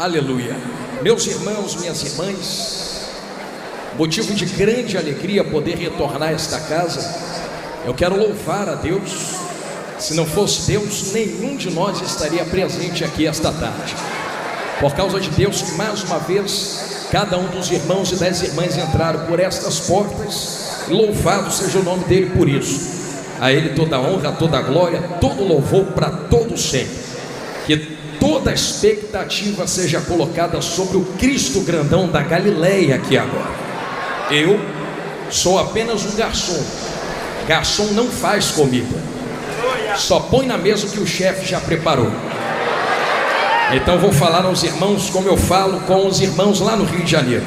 Aleluia. Meus irmãos, minhas irmãs, motivo de grande alegria poder retornar a esta casa. Eu quero louvar a Deus. Se não fosse Deus, nenhum de nós estaria presente aqui esta tarde. Por causa de Deus que mais uma vez cada um dos irmãos e das irmãs entraram por estas portas. Louvado seja o nome dele por isso. A ele toda a honra, toda a glória, todo louvor para todo sempre. Que toda a expectativa seja colocada sobre o Cristo grandão da Galileia aqui agora. Eu sou apenas um garçom. Garçom não faz comida, só põe na mesa o que o chefe já preparou. Então vou falar aos irmãos como eu falo com os irmãos lá no Rio de Janeiro.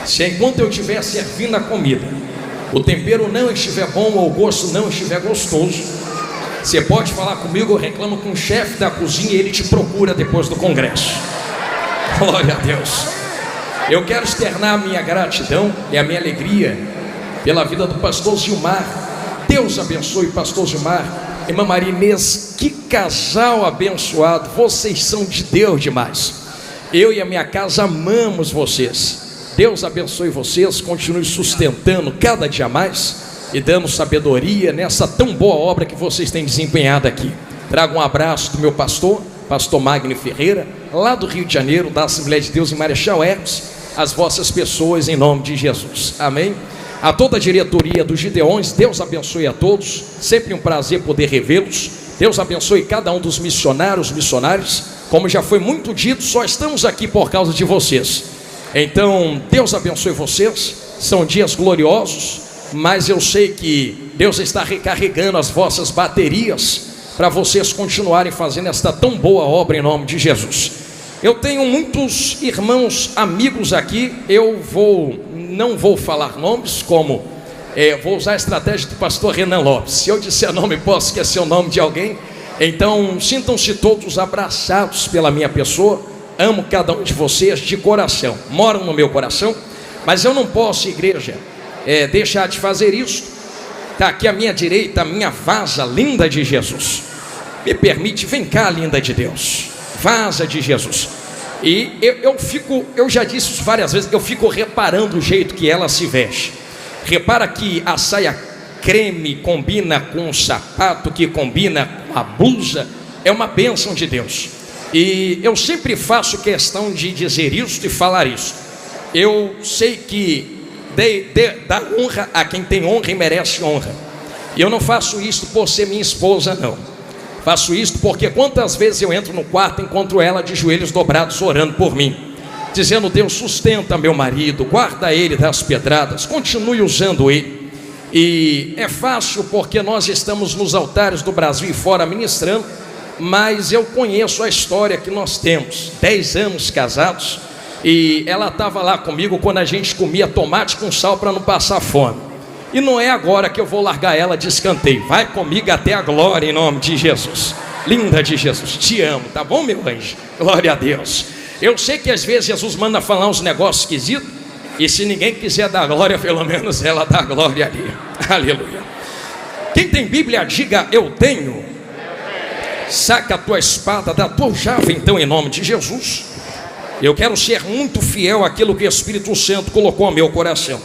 Se enquanto eu estiver servindo a comida, o tempero não estiver bom ou o gosto não estiver gostoso, você pode falar comigo, eu reclamo com o chefe da cozinha e ele te procura depois do congresso. Glória a Deus. Eu quero externar a minha gratidão e a minha alegria pela vida do pastor Gilmar. Deus abençoe, pastor Gilmar. Irmã Maria Inês, que casal abençoado. Vocês são de Deus demais. Eu e a minha casa amamos vocês. Deus abençoe vocês, continue sustentando cada dia mais e dando sabedoria nessa tão boa obra que vocês têm desempenhado aqui. Trago um abraço do meu pastor Magno Ferreira, lá do Rio de Janeiro, da Assembleia de Deus em Marechal Hermes, as vossas pessoas em nome de Jesus, amém. A toda a diretoria dos Gideões, Deus abençoe a todos, sempre um prazer poder revê-los. Deus abençoe cada um dos missionários, como já foi muito dito, só estamos aqui por causa de vocês. Então, Deus abençoe vocês, são dias gloriosos, mas eu sei que Deus está recarregando as vossas baterias para vocês continuarem fazendo esta tão boa obra em nome de Jesus. Eu tenho muitos irmãos, amigos aqui, não vou falar nomes, vou usar a estratégia do pastor Renan Lopes. Se eu disser nome, posso esquecer o nome de alguém. Então, sintam-se todos abraçados pela minha pessoa. Amo cada um de vocês de coração, moram no meu coração, mas eu não posso, igreja, deixar de fazer isso. Está aqui à minha direita a minha vaza linda de Jesus. Me permite, vem cá, linda de Deus, vaza de Jesus. E eu já disse isso várias vezes, eu fico reparando o jeito que ela se veste. Repara que a saia creme combina com o sapato, que combina com a blusa, é uma bênção de Deus. E eu sempre faço questão de dizer isso e falar isso. Eu sei que dá honra a quem tem honra e merece honra. E eu não faço isso por ser minha esposa, não. Faço isso porque quantas vezes eu entro no quarto e encontro ela de joelhos dobrados orando por mim, dizendo: Deus, sustenta meu marido, guarda ele das pedradas, continue usando ele. E é fácil porque nós estamos nos altares do Brasil e fora ministrando, mas eu conheço a história que nós temos, 10 anos casados. E ela estava lá comigo quando a gente comia tomate com sal para não passar fome. E não é agora que eu vou largar ela de escanteio. Vai comigo até a glória em nome de Jesus. Linda de Jesus, te amo, tá bom, meu anjo? Glória a Deus. Eu sei que às vezes Jesus manda falar uns negócios esquisitos, e se ninguém quiser dar glória, pelo menos ela dá glória ali. Aleluia. Quem tem Bíblia, diga: eu tenho. Saca a tua espada da tua aljava, então, em nome de Jesus. Eu quero ser muito fiel àquilo que o Espírito Santo colocou no meu coração.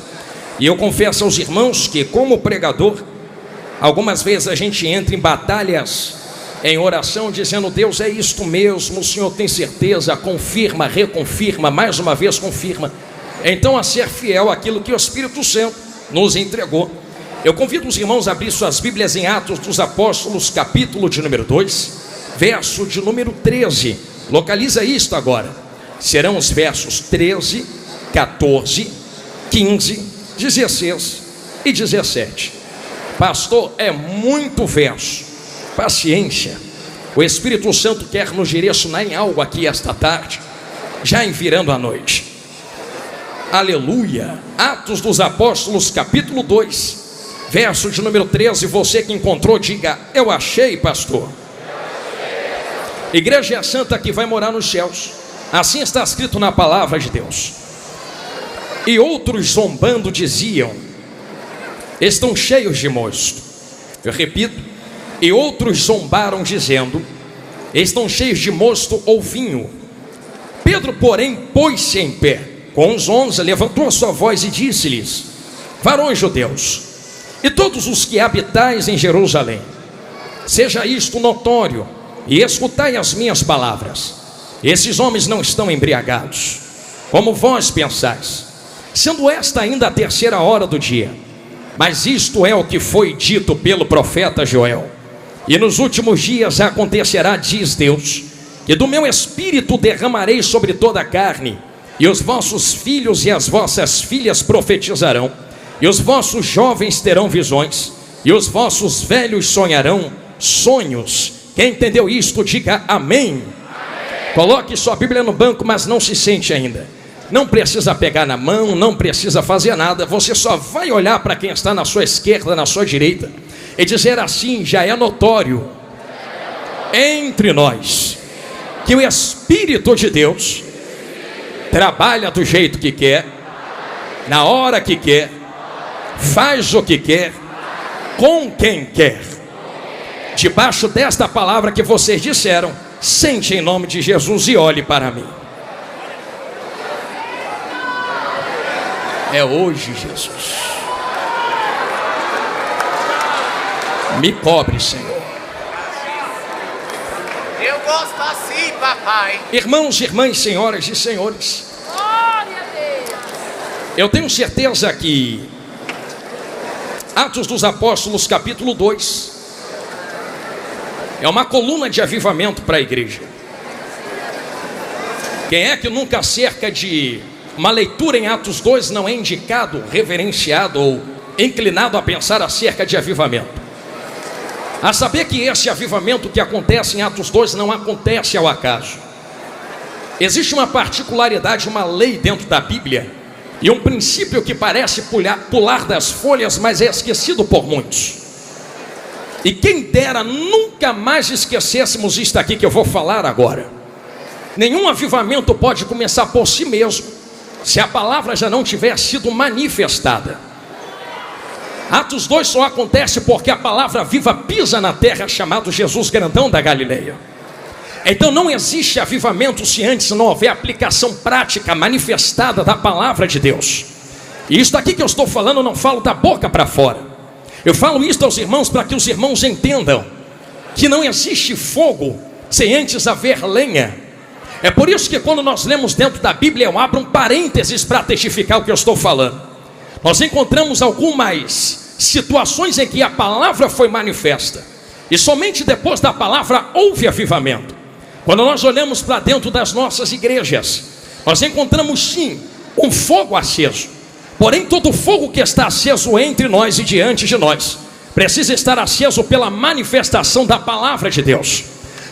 E eu confesso aos irmãos que, como pregador, algumas vezes a gente entra em batalhas em oração, dizendo: Deus, é isto mesmo, o Senhor tem certeza, confirma, reconfirma, mais uma vez confirma. Então, a ser fiel àquilo que o Espírito Santo nos entregou. Eu convido os irmãos a abrir suas Bíblias em Atos dos Apóstolos, capítulo de número 2, verso de número 13. Localiza isto agora. Serão os versos 13, 14, 15, 16 e 17. Pastor, é muito verso. Paciência. O Espírito Santo quer nos direcionar em algo aqui esta tarde, já em virando a noite. Aleluia. Atos dos Apóstolos, capítulo 2, verso de número 13. Você que encontrou, diga: eu achei, pastor. Igreja é a santa que vai morar nos céus. Assim está escrito na palavra de Deus. E outros zombando diziam: estão cheios de mosto. Eu repito: e outros zombaram dizendo: estão cheios de mosto ou vinho. Pedro, porém, pôs-se em pé com os 11, levantou a sua voz e disse-lhes: varões judeus, e todos os que habitais em Jerusalém, seja isto notório, e escutai as minhas palavras. Esses homens não estão embriagados, como vós pensais, sendo esta ainda a terceira hora do dia. Mas isto é o que foi dito pelo profeta Joel: e nos últimos dias acontecerá, diz Deus, que do meu espírito derramarei sobre toda a carne, e os vossos filhos e as vossas filhas profetizarão, e os vossos jovens terão visões, e os vossos velhos sonharão sonhos. Quem entendeu isto, diga amém. Coloque sua Bíblia no banco, mas não se sente ainda. Não precisa pegar na mão, não precisa fazer nada. Você só vai olhar para quem está na sua esquerda, na sua direita, e dizer assim: já é notório entre nós que o Espírito de Deus trabalha do jeito que quer, na hora que quer, faz o que quer, com quem quer. Debaixo desta palavra que vocês disseram, sente em nome de Jesus e olhe para mim. É hoje, Jesus. Me cobre, Senhor. Eu gosto assim, papai. Irmãos, irmãs, senhoras e senhores, Glória a Deus. eu tenho certeza que Atos dos Apóstolos, capítulo 2, é uma coluna de avivamento para a igreja. Quem é que nunca acerca de uma leitura em Atos 2 não é indicado, reverenciado ou inclinado a pensar acerca de avivamento? A saber que esse avivamento que acontece em Atos 2 não acontece ao acaso. Existe uma particularidade, uma lei dentro da Bíblia, e um princípio que parece pular das folhas, mas é esquecido por muitos. E quem dera nunca mais esquecêssemos isto aqui que eu vou falar agora. Nenhum avivamento pode começar por si mesmo, se a palavra já não tiver sido manifestada. Atos 2 só acontece porque a palavra viva pisa na terra, chamado Jesus Grandão da Galileia. Então não existe avivamento se antes não houver aplicação prática, manifestada da palavra de Deus. E isso aqui que eu estou falando, eu não falo da boca para fora. Eu falo isso aos irmãos para que os irmãos entendam que não existe fogo sem antes haver lenha. É por isso que quando nós lemos dentro da Bíblia, eu abro um parênteses para testificar o que eu estou falando. Nós encontramos algumas situações em que a palavra foi manifesta, e somente depois da palavra houve avivamento. Quando nós olhamos para dentro das nossas igrejas, nós encontramos sim um fogo aceso. Porém, todo fogo que está aceso entre nós e diante de nós precisa estar aceso pela manifestação da palavra de Deus.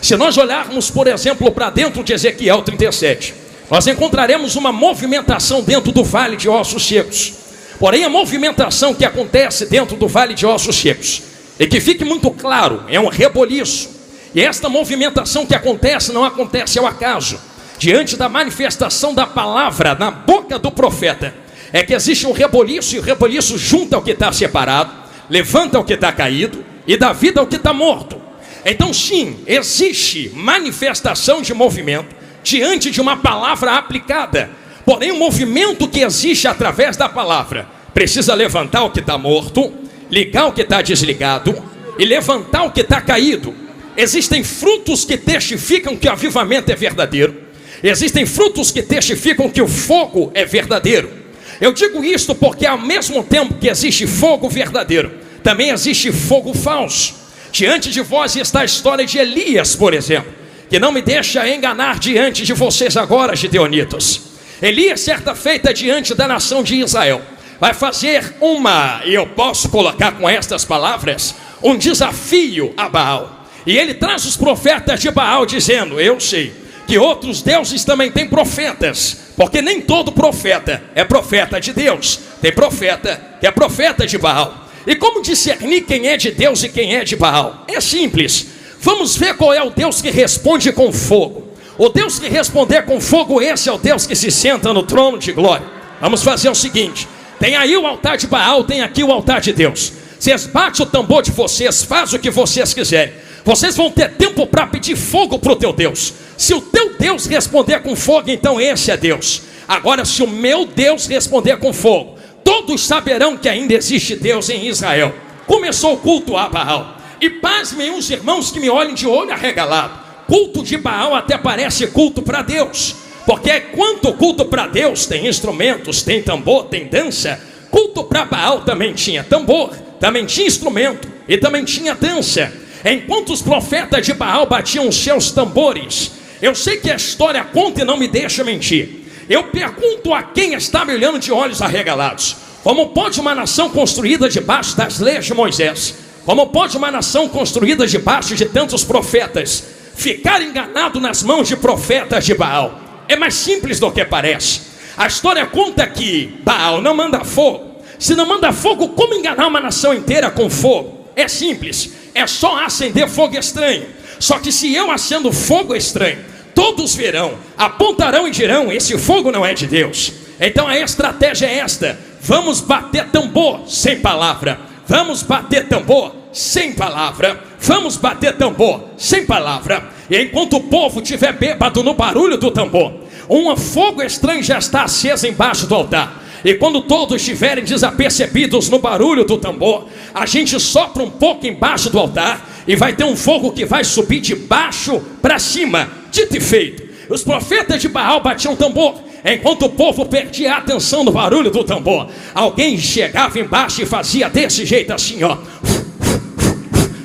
Se nós olharmos, por exemplo, para dentro de Ezequiel 37, nós encontraremos uma movimentação dentro do vale de ossos secos. Porém, a movimentação que acontece dentro do vale de ossos secos, e que fique muito claro, é um reboliço. E esta movimentação que acontece não acontece ao acaso. Diante da manifestação da palavra na boca do profeta, é que existe um reboliço, e o reboliço junta o que está separado, levanta o que está caído e dá vida ao que está morto. Então sim, existe manifestação de movimento diante de uma palavra aplicada. Porém, o movimento que existe através da palavra precisa levantar o que está morto, ligar o que está desligado e levantar o que está caído. Existem frutos que testificam que o avivamento é verdadeiro. Existem frutos que testificam que o fogo é verdadeiro. Eu digo isto porque ao mesmo tempo que existe fogo verdadeiro, também existe fogo falso. Diante de vós está a história de Elias, por exemplo, que não me deixa enganar diante de vocês agora, gideonitas. Elias, certa feita diante da nação de Israel, vai fazer e eu posso colocar com estas palavras, um desafio a Baal. E ele traz os profetas de Baal dizendo: eu sei que outros deuses também têm profetas, porque nem todo profeta é profeta de Deus. Tem profeta que é profeta de Baal. E como discernir quem é de Deus e quem é de Baal? É simples. Vamos ver qual é o Deus que responde com fogo. O Deus que responder com fogo, esse é o Deus que se senta no trono de glória. Vamos fazer o seguinte: tem aí o altar de Baal, tem aqui o altar de Deus. Vocês batem o tambor de vocês, faz o que vocês quiserem. Vocês vão ter tempo para pedir fogo para o teu Deus. Se o teu Deus responder com fogo, então esse é Deus. Agora, se o meu Deus responder com fogo, todos saberão que ainda existe Deus em Israel. Começou o culto a Baal. E pasmem os irmãos que me olhem de olho arregalado. Culto de Baal até parece culto para Deus, porque enquanto culto para Deus tem instrumentos, tem tambor, tem dança, culto para Baal também tinha tambor, também tinha instrumento e também tinha dança. Enquanto os profetas de Baal batiam os seus tambores, eu sei que a história conta e não me deixa mentir. Eu pergunto a quem está me olhando de olhos arregalados: como pode uma nação construída debaixo das leis de Moisés, como pode uma nação construída debaixo de tantos profetas ficar enganado nas mãos de profetas de Baal? É mais simples do que parece. A história conta que Baal não manda fogo. Se não manda fogo, como enganar uma nação inteira com fogo? É simples, é só acender fogo estranho. Só que se eu acendo fogo estranho, todos verão, apontarão e dirão: esse fogo não é de Deus. Então a estratégia é esta: vamos bater tambor sem palavra, vamos bater tambor sem palavra, vamos bater tambor sem palavra. E enquanto o povo estiver bêbado no barulho do tambor, um fogo estranho já está aceso embaixo do altar. E quando todos estiverem desapercebidos no barulho do tambor, a gente sopra um pouco embaixo do altar e vai ter um fogo que vai subir de baixo para cima. Dito e feito, os profetas de Baal batiam tambor. Enquanto o povo perdia a atenção no barulho do tambor, alguém chegava embaixo e fazia desse jeito assim, ó.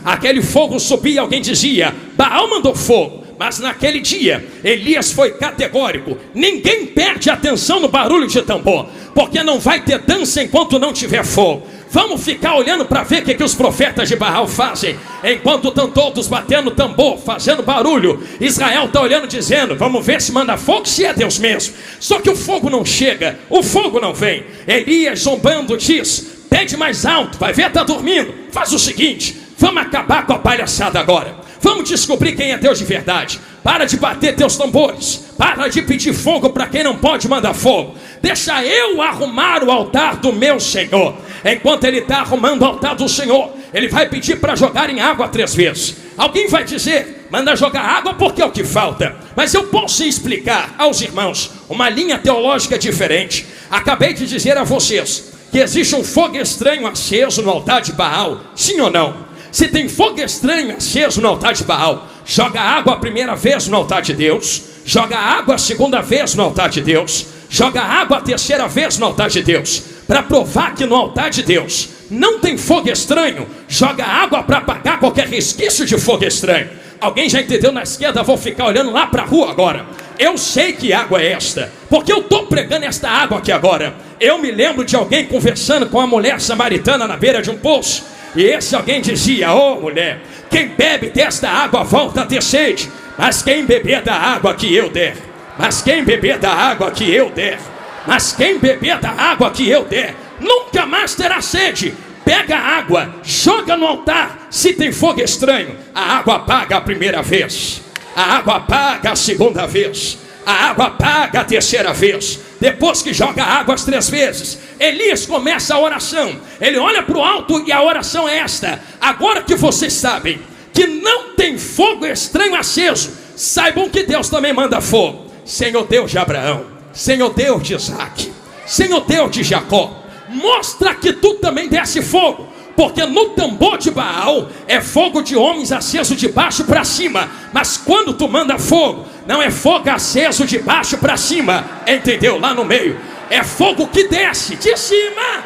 Aquele fogo subia e alguém dizia: Baal mandou fogo. Mas naquele dia, Elias foi categórico: ninguém perde atenção no barulho de tambor, porque não vai ter dança enquanto não tiver fogo. Vamos ficar olhando para ver o que os profetas de Baal fazem. Enquanto estão todos batendo tambor, fazendo barulho, Israel está olhando dizendo: vamos ver se manda fogo, se é Deus mesmo. Só que o fogo não chega, o fogo não vem. Elias, zombando, diz: pede mais alto, vai ver, está dormindo. Faz o seguinte, vamos acabar com a palhaçada agora. Vamos descobrir quem é Deus de verdade. Para de bater teus tambores, para de pedir fogo para quem não pode mandar fogo. Deixa eu arrumar o altar do meu Senhor. Enquanto ele está arrumando o altar do Senhor, ele vai pedir para jogar em água 3 vezes. Alguém vai dizer: manda jogar água porque é o que falta. Mas eu posso explicar aos irmãos uma linha teológica diferente. Acabei de dizer a vocês que existe um fogo estranho aceso no altar de Baal. Sim ou não? Se tem fogo estranho aceso no altar de Baal, joga água a primeira vez no altar de Deus, joga água a segunda vez no altar de Deus, joga água a terceira vez no altar de Deus, para provar que no altar de Deus não tem fogo estranho. Joga água para apagar qualquer resquício de fogo estranho. Alguém já entendeu na esquerda? Vou ficar olhando lá para a rua agora. Eu sei que água é esta, porque eu estou pregando esta água aqui agora. Eu me lembro de alguém conversando com a mulher samaritana na beira de um poço. E esse alguém dizia: ô mulher, quem bebe desta água volta a ter sede, mas quem beber da água que eu der, mas quem beber da água que eu der, mas quem beber da água que eu der, nunca mais terá sede. Pega a água, joga no altar. Se tem fogo estranho, a água apaga a primeira vez, a água apaga a segunda vez, a água apaga a terceira vez. Depois que joga água as 3 vezes, Elias começa a oração. Ele olha para o alto e a oração é esta: agora que vocês sabem que não tem fogo estranho aceso, saibam que Deus também manda fogo. Senhor Deus de Abraão, Senhor Deus de Isaac, Senhor Deus de Jacó, mostra que tu também desce fogo. Porque no tambor de Baal é fogo de homens aceso de baixo para cima, mas quando tu manda fogo, não é fogo aceso de baixo para cima, entendeu? Lá no meio é fogo que desce de cima.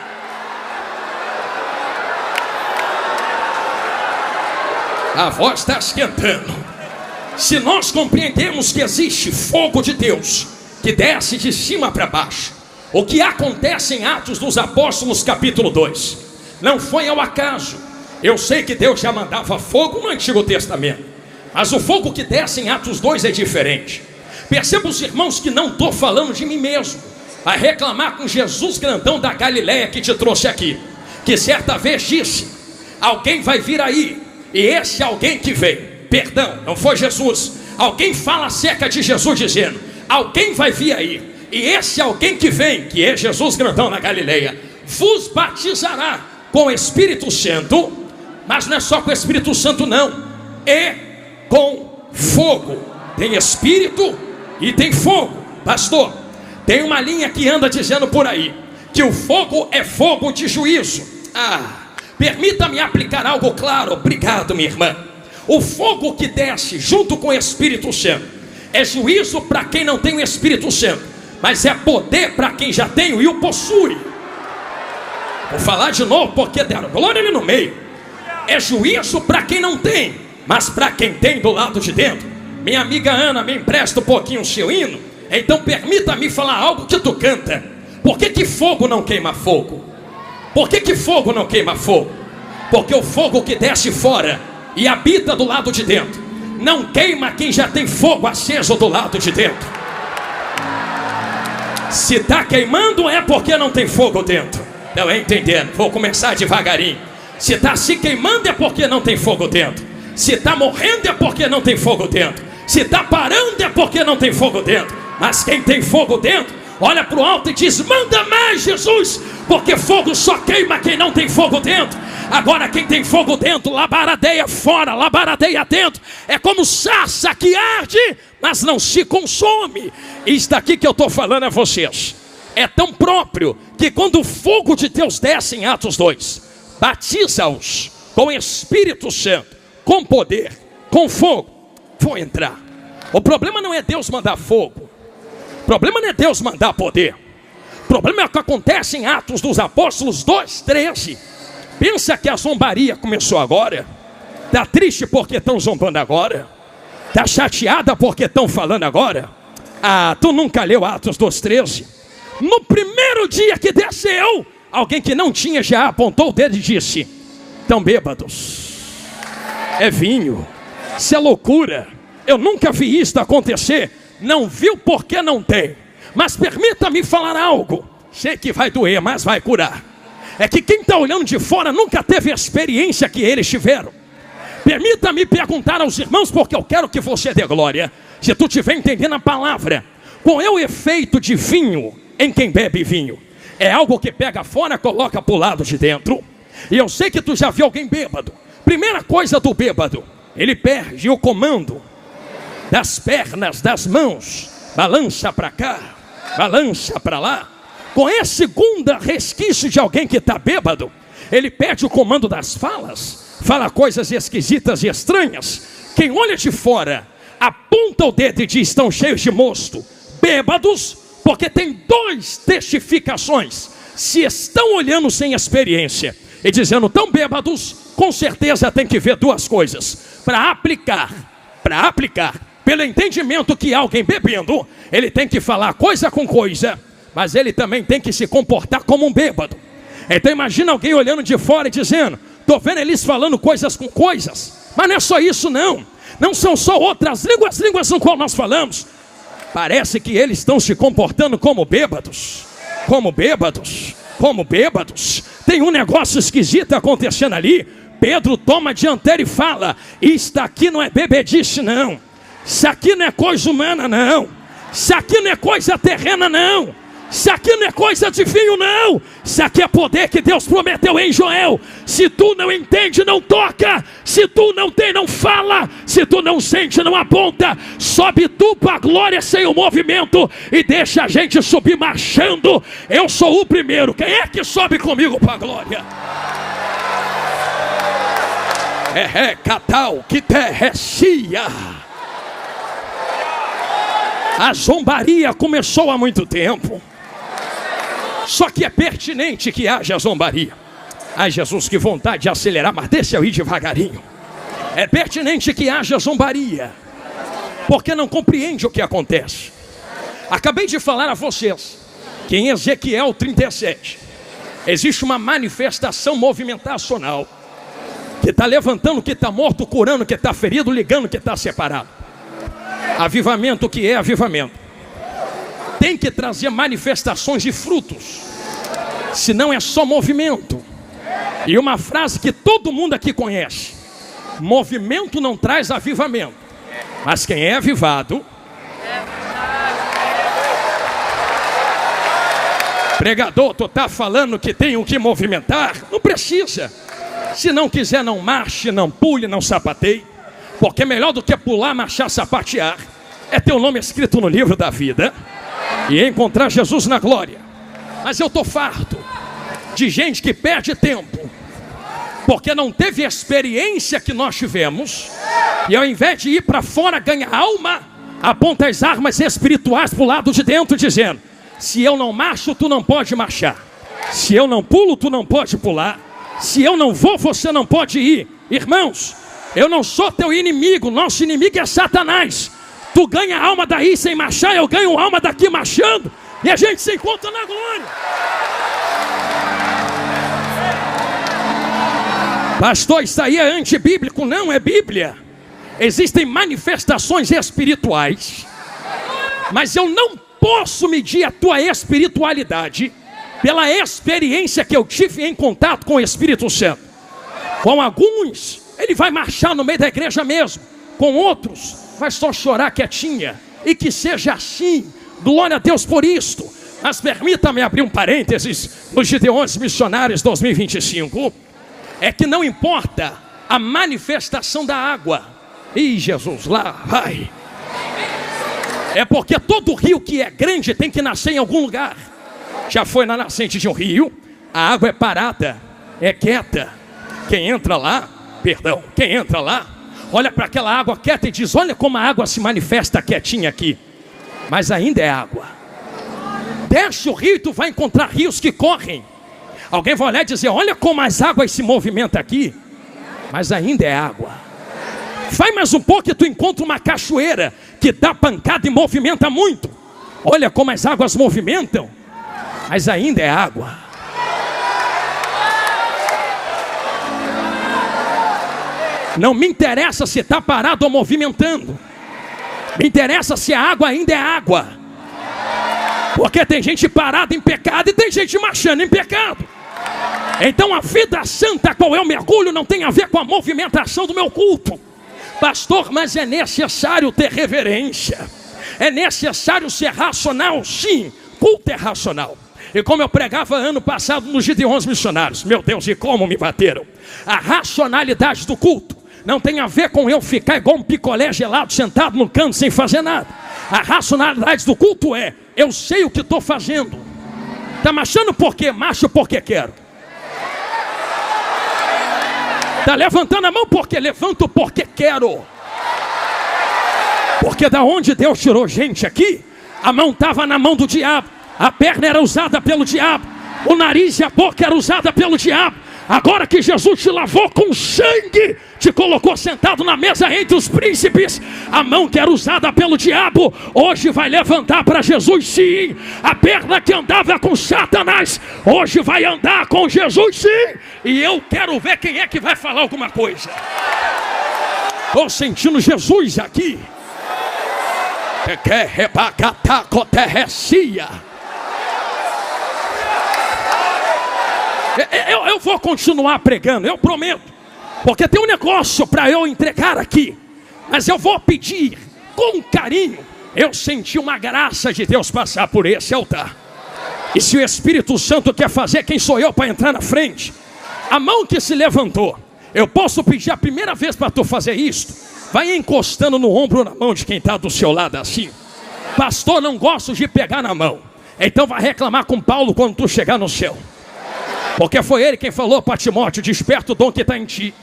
A voz está esquentando. Se nós compreendemos que existe fogo de Deus que desce de cima para baixo, o que acontece em Atos dos Apóstolos capítulo 2 não foi ao acaso. Eu sei que Deus já mandava fogo no Antigo Testamento, mas o fogo que desce em Atos 2 é diferente. Perceba, os irmãos, que não estou falando de mim mesmo. Vai reclamar com Jesus grandão da Galileia que te trouxe aqui, que certa vez disse: alguém vai vir aí, e esse alguém que veio, perdão, não foi Jesus. Alguém fala acerca de Jesus dizendo: alguém vai vir aí, e esse alguém que vem, que é Jesus grandão na Galileia, vos batizará com o Espírito Santo. Mas não é só com o Espírito Santo não, é com fogo. tem espírito e tem fogo. Pastor, tem uma linha que anda dizendo por aí que o fogo é fogo de juízo. Permita-me aplicar algo claro. Obrigado, minha irmã. O fogo que desce junto com o Espírito Santo é juízo para quem não tem o Espírito Santo, mas é poder para quem já tem e o possui. Vou falar de novo porque deram glória ali no meio. É juízo para quem não tem, mas para quem tem do lado de dentro. Minha amiga Ana, me empresta um pouquinho o seu hino. Então permita-me falar algo que tu canta. Por que fogo não queima fogo? Por que fogo não queima fogo? Porque o fogo que desce fora e habita do lado de dentro não queima quem já tem fogo aceso do lado de dentro. Se está queimando é porque não tem fogo dentro. Não é entendendo? Vou começar devagarinho. Se está se queimando é porque não tem fogo dentro. Se está morrendo é porque não tem fogo dentro. Se está parando é porque não tem fogo dentro. Mas quem tem fogo dentro, olha para o alto e diz: manda mais, Jesus, porque fogo só queima quem não tem fogo dentro. Agora quem tem fogo dentro, labaradeia fora, labaradeia dentro. É como sarça que arde, mas não se consome. Isso daqui que eu estou falando a vocês é tão próprio que quando o fogo de Deus desce em Atos 2, batiza-os com Espírito Santo, com poder, com fogo. Vou entrar. O problema não é Deus mandar fogo. O problema não é Deus mandar poder. O problema é o que acontece em Atos dos Apóstolos 2:13. Pensa que a zombaria começou agora? Está triste porque estão zombando agora? Está chateada porque estão falando agora? Tu nunca leu Atos 2:13? No primeiro dia que desceu, alguém que não tinha já apontou o dedo e disse: estão bêbados. É vinho. Isso é loucura. Eu nunca vi isso acontecer. Não viu porque não tem. Mas permita-me falar algo. Sei que vai doer, mas vai curar. É que quem está olhando de fora nunca teve a experiência que eles tiveram. Permita-me perguntar aos irmãos, porque eu quero que você dê glória. Se tu estiver entendendo a palavra, qual é o efeito de vinho em quem bebe vinho? É algo que pega fora, coloca para o lado de dentro. E eu sei que tu já viu alguém bêbado. Primeira coisa do bêbado, ele perde o comando das pernas, das mãos. Balança para cá, balança para lá. Com esse segundo resquício de alguém que está bêbado, ele perde o comando das falas. Fala coisas esquisitas e estranhas. Quem olha de fora, aponta o dedo e diz: estão cheios de mosto. Bêbados, porque tem duas testificações. Se estão olhando sem experiência e dizendo tão bêbados, com certeza tem que ver duas coisas. Para aplicar, pelo entendimento que alguém bebendo, ele tem que falar coisa com coisa, mas ele também tem que se comportar como um bêbado. Então imagina alguém olhando de fora e dizendo: estou vendo eles falando coisas com coisas. Mas não é só isso não. Não são só outras línguas no qual nós falamos. Parece que eles estão se comportando como bêbados. Tem um negócio esquisito acontecendo ali. Pedro toma a dianteira e fala: isso aqui não é bebedice não. Isso aqui não é coisa humana não. Isso aqui não é coisa terrena não. Isso aqui não é coisa de vinho não. Isso aqui é poder que Deus prometeu em Joel. Se tu não entende, não toca. Se tu não tem, não fala. Se tu não sente, não aponta. Sobe tu para a glória sem o movimento e deixa a gente subir marchando. Eu sou o primeiro. Quem é que sobe comigo para a glória? Catal que terrecia. A zombaria começou há muito tempo. Só que é pertinente que haja zombaria. Ai, Jesus, que vontade de acelerar, mas deixa eu ir devagarinho. É pertinente que haja zombaria, porque não compreende o que acontece. Acabei de falar a vocês que em Ezequiel 37 existe uma manifestação movimentacional que está levantando o que está morto, curando o que está ferido, ligando o que está separado. Avivamento, que é avivamento, tem que trazer manifestações de frutos, senão é só movimento. E uma frase que todo mundo aqui conhece: movimento não traz avivamento, mas quem é avivado. Pregador, tu está falando que tem o que movimentar? Não precisa. Se não quiser, não marche, não pule, não sapateie, porque é melhor do que pular, marchar, sapatear. é ter o nome escrito no livro da vida e encontrar Jesus na glória. Mas eu estou farto de gente que perde tempo porque não teve a experiência que nós tivemos, e ao invés de ir para fora ganhar alma, aponta as armas espirituais para o lado de dentro, dizendo: se eu não marcho, tu não pode marchar. Se eu não pulo, tu não pode pular. Se eu não vou, você não pode ir. Irmãos, eu não sou teu inimigo. Nosso inimigo é Satanás. Tu ganha alma daí sem marchar, eu ganho alma daqui marchando, e a gente se encontra na glória. Pastor, isso aí é antibíblico. Não, é Bíblia. Existem manifestações espirituais, mas eu não posso medir a tua espiritualidade pela experiência que eu tive em contato com o Espírito Santo. Com alguns, ele vai marchar no meio da igreja mesmo. Com outros, vai só chorar quietinha. E que seja assim. Glória a Deus por isto. Mas permita-me abrir um parênteses nos Gideões Missionários 2025. É que não importa a manifestação da água. Ih, Jesus, lá vai. É porque todo rio que é grande tem que nascer em algum lugar. Já foi na nascente de um rio, a água é parada, é quieta. Quem entra lá, olha para aquela água quieta e diz: olha como a água se manifesta quietinha aqui. Mas ainda é água. Desce o rio e tu vai encontrar rios que correm. Alguém vai olhar e dizer: olha como as águas se movimentam aqui. Mas ainda é água. Vai mais um pouco e tu encontra uma cachoeira que dá pancada e movimenta muito. Olha como as águas movimentam. Mas ainda é água. Não me interessa se está parado ou movimentando. Me interessa se a água ainda é água. Porque tem gente parada em pecado e tem gente marchando em pecado. Então a vida santa a qual eu mergulho não tem a ver com a movimentação do meu culto. Pastor, mas é necessário ter reverência. É necessário ser racional, sim. Culto é racional. E como eu pregava ano passado nos Gideões Missionários, meu Deus, e como me bateram. A racionalidade do culto não tem a ver com eu ficar igual um picolé gelado sentado no canto sem fazer nada. A racionalidade do culto é: eu sei o que estou fazendo. Está marchando por quê? Marcho porque quero. Está levantando a mão porque levanto porque quero. Porque da onde Deus tirou gente aqui, a mão estava na mão do diabo, a perna era usada pelo diabo, o nariz e a boca era usada pelo diabo. Agora que Jesus te lavou com sangue, te colocou sentado na mesa entre os príncipes, a mão que era usada pelo diabo, hoje vai levantar para Jesus, sim. A perna que andava com Satanás, hoje vai andar com Jesus, sim. E eu quero ver quem é que vai falar alguma coisa. Estou sentindo Jesus aqui. Eu vou continuar pregando, eu prometo. Porque tem um negócio para eu entregar aqui. Mas eu vou pedir com carinho. Eu senti uma graça de Deus passar por esse altar. E se o Espírito Santo quer fazer, quem sou eu para entrar na frente? A mão que se levantou, eu posso pedir a primeira vez para tu fazer isto. Vai encostando no ombro ou na mão de quem está do seu lado assim. Pastor, não gosto de pegar na mão. Então vai reclamar com Paulo quando tu chegar no céu. Porque foi ele quem falou para Timóteo: desperta o dom que está em ti,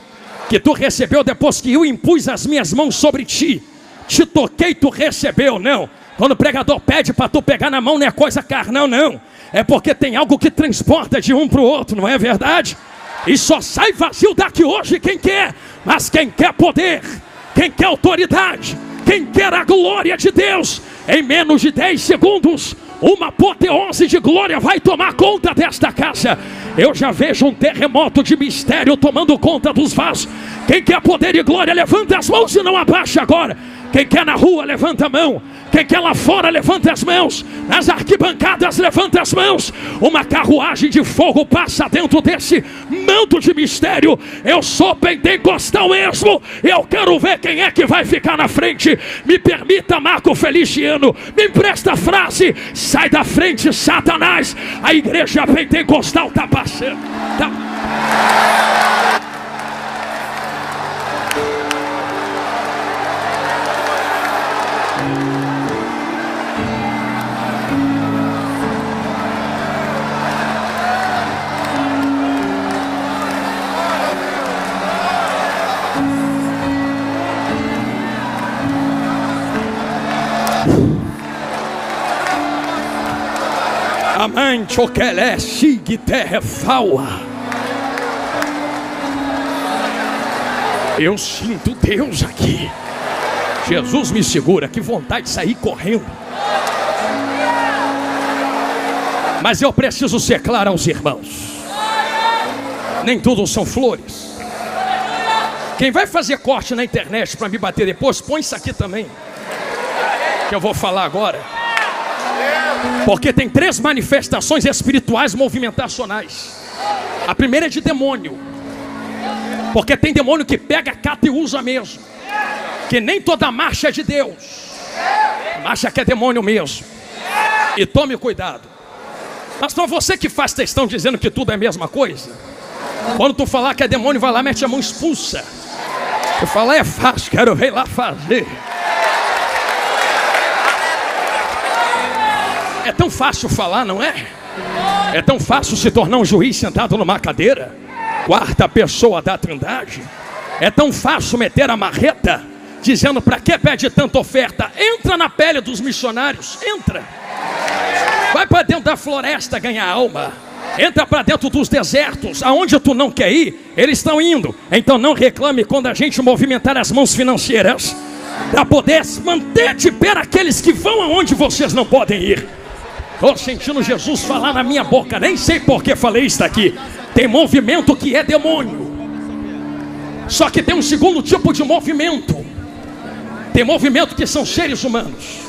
que tu recebeu depois que eu impus as minhas mãos sobre ti. Te toquei, tu recebeu. Não, quando o pregador pede para tu pegar na mão, não é coisa carnal, não. É porque tem algo que transporta de um para o outro, não é verdade? E só sai vazio daqui hoje quem quer. Mas quem quer poder, quem quer autoridade, quem quer a glória de Deus, em menos de 10 segundos, uma apoteose de glória vai tomar conta desta casa. Eu já vejo um terremoto de mistério tomando conta dos vasos. Quem quer poder e glória, levanta as mãos e não abaixa agora. Quem quer na rua, levanta a mão. Quem quer lá fora, levanta as mãos. Nas arquibancadas, levanta as mãos. Uma carruagem de fogo passa dentro desse manto de mistério. Eu sou pentecostal mesmo. Eu quero ver quem é que vai ficar na frente. Me permita, Marco Feliciano, me empresta a frase: sai da frente, Satanás. A igreja pentecostal está passando. Amante o que é chique terra faua. Eu sinto Deus aqui. Jesus me segura, que vontade de sair correndo. Mas eu preciso ser claro aos irmãos. Nem tudo são flores. Quem vai fazer corte na internet para me bater depois, põe isso aqui também, que eu vou falar agora. Porque tem 3 manifestações espirituais movimentacionais. A primeira é de demônio. Porque tem demônio que pega, cata e usa mesmo. Que nem toda marcha é de Deus. A marcha que é demônio mesmo. E tome cuidado. Mas para você que faz textão dizendo que tudo é a mesma coisa, quando tu falar que é demônio, vai lá, mete a mão, expulsa. Eu falo, é fácil, quero ver lá fazer. É tão fácil falar, não é? É tão fácil se tornar um juiz sentado numa cadeira, 4ª pessoa da Trindade. É tão fácil meter a marreta, dizendo para que pede tanta oferta? Entra na pele dos missionários, entra. Vai para dentro da floresta ganhar alma. Entra para dentro dos desertos, aonde tu não quer ir, eles estão indo. Então não reclame quando a gente movimentar as mãos financeiras, para poder manter de pé aqueles que vão aonde vocês não podem ir. Estou sentindo Jesus falar na minha boca, nem sei por que falei isso aqui. Tem movimento que é demônio. Só que tem um segundo tipo de movimento. Tem movimento que são seres humanos.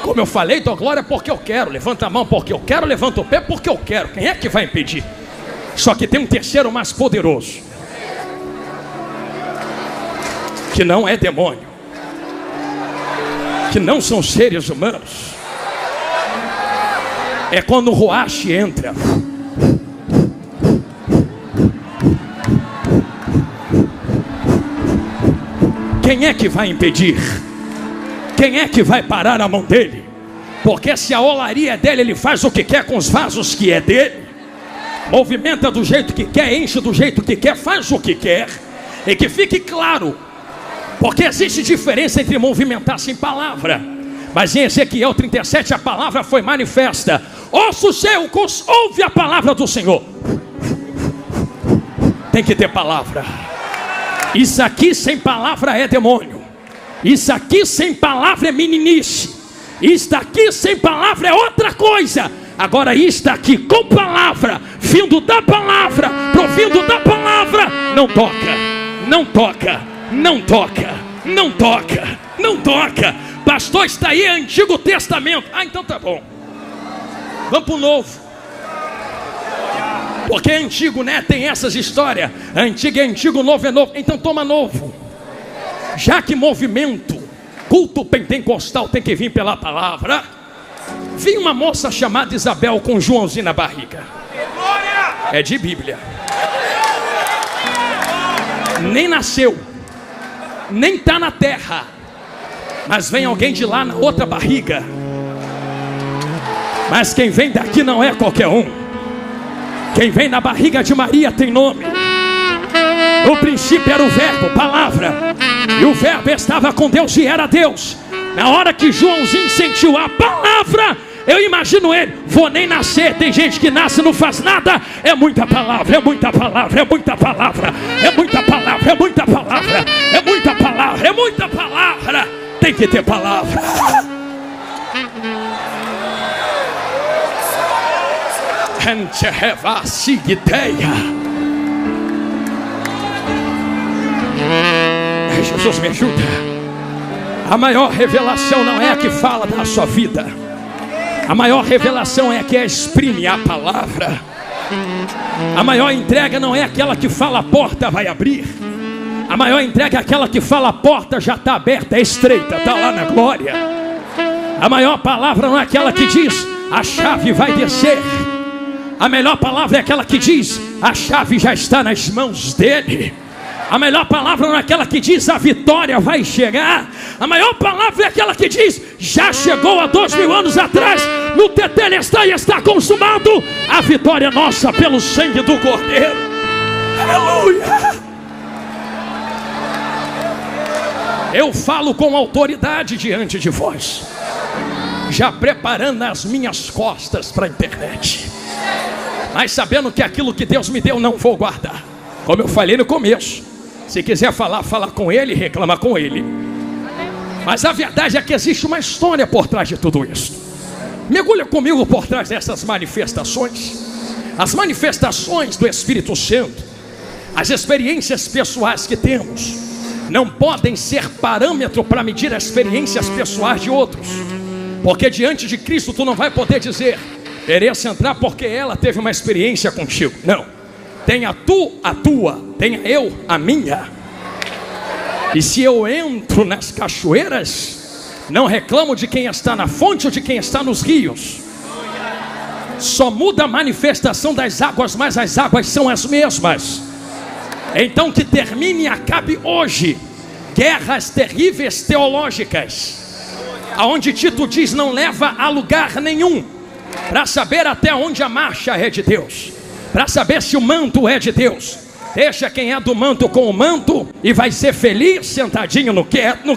Como eu falei, dou glória porque eu quero. Levanta a mão porque eu quero, levanta o pé porque eu quero. Quem é que vai impedir? Só que tem um terceiro mais poderoso, que não é demônio, que não são seres humanos. É quando o Ruach entra. Quem é que vai impedir? Quem é que vai parar a mão dele? Porque se a olaria é dele, ele faz o que quer com os vasos que é dele. Movimenta do jeito que quer, enche do jeito que quer, faz o que quer. E que fique claro, porque existe diferença entre movimentar sem palavra. Mas em Ezequiel 37 a palavra foi manifesta. Ouça seus, ouve a palavra do Senhor. Tem que ter palavra. Isso aqui sem palavra é demônio. Isso aqui sem palavra é meninice. Isto aqui sem palavra é outra coisa. Agora isto aqui com palavra, vindo da palavra, provindo da palavra, não toca, não toca, não toca, não toca, não toca. Pastor, está aí Antigo Testamento. Ah, então tá bom. Vamos para o Novo. Porque é antigo, né? Tem essas histórias. Antigo é antigo, novo é novo. Então toma novo. Já que movimento, culto pentecostal tem que vir pela palavra. Vi uma moça chamada Isabel com Joãozinho na barriga. É de Bíblia. Nem nasceu, nem está na terra, mas vem alguém de lá na outra barriga. Mas quem vem daqui não é qualquer um. Quem vem na barriga de Maria tem nome. No princípio era o verbo, palavra. E o verbo estava com Deus e era Deus. Na hora que Joãozinho sentiu a palavra, eu imagino ele, vou nem nascer. Tem gente que nasce e não faz nada. É muita palavra, é muita palavra, é muita palavra, é muita palavra, é muita palavra, é muita palavra, é muita palavra. Tem que ter palavra. Jesus me ajuda. A maior revelação não é a que fala da sua vida. A maior revelação é a que exprime a palavra. A maior entrega não é aquela que fala a porta vai abrir. A maior entrega é aquela que fala a porta já está aberta, é estreita, está lá na glória. A maior palavra não é aquela que diz a chave vai descer. A melhor palavra é aquela que diz a chave já está nas mãos dele. A melhor palavra não é aquela que diz a vitória vai chegar. A maior palavra é aquela que diz já chegou há 2000 anos atrás. No tetelestai está consumado. A vitória é nossa pelo sangue do Cordeiro. Aleluia. Eu falo com autoridade diante de vós. já preparando as minhas costas para a internet, mas sabendo que aquilo que Deus me deu não vou guardar. Como eu falei no começo, se quiser falar, fala com ele, reclama com ele. Mas a verdade é que existe uma história por trás de tudo isso. Mergulha comigo por trás dessas manifestações. As manifestações do Espírito Santo, as experiências pessoais que temos, não podem ser parâmetro para medir as experiências pessoais de outros. Porque diante de Cristo tu não vai poder dizer: mereço entrar porque ela teve uma experiência contigo. Não, tenha tu a tua, tenha eu a minha. E se eu entro nas cachoeiras, não reclamo de quem está na fonte ou de quem está nos rios. Só muda a manifestação das águas, mas as águas são as mesmas. Então que termine e acabe hoje guerras terríveis teológicas, aonde Tito diz não leva a lugar nenhum, para saber até onde a marcha é de Deus, para saber se o manto é de Deus. Deixa quem é do manto com o manto e vai ser feliz sentadinho no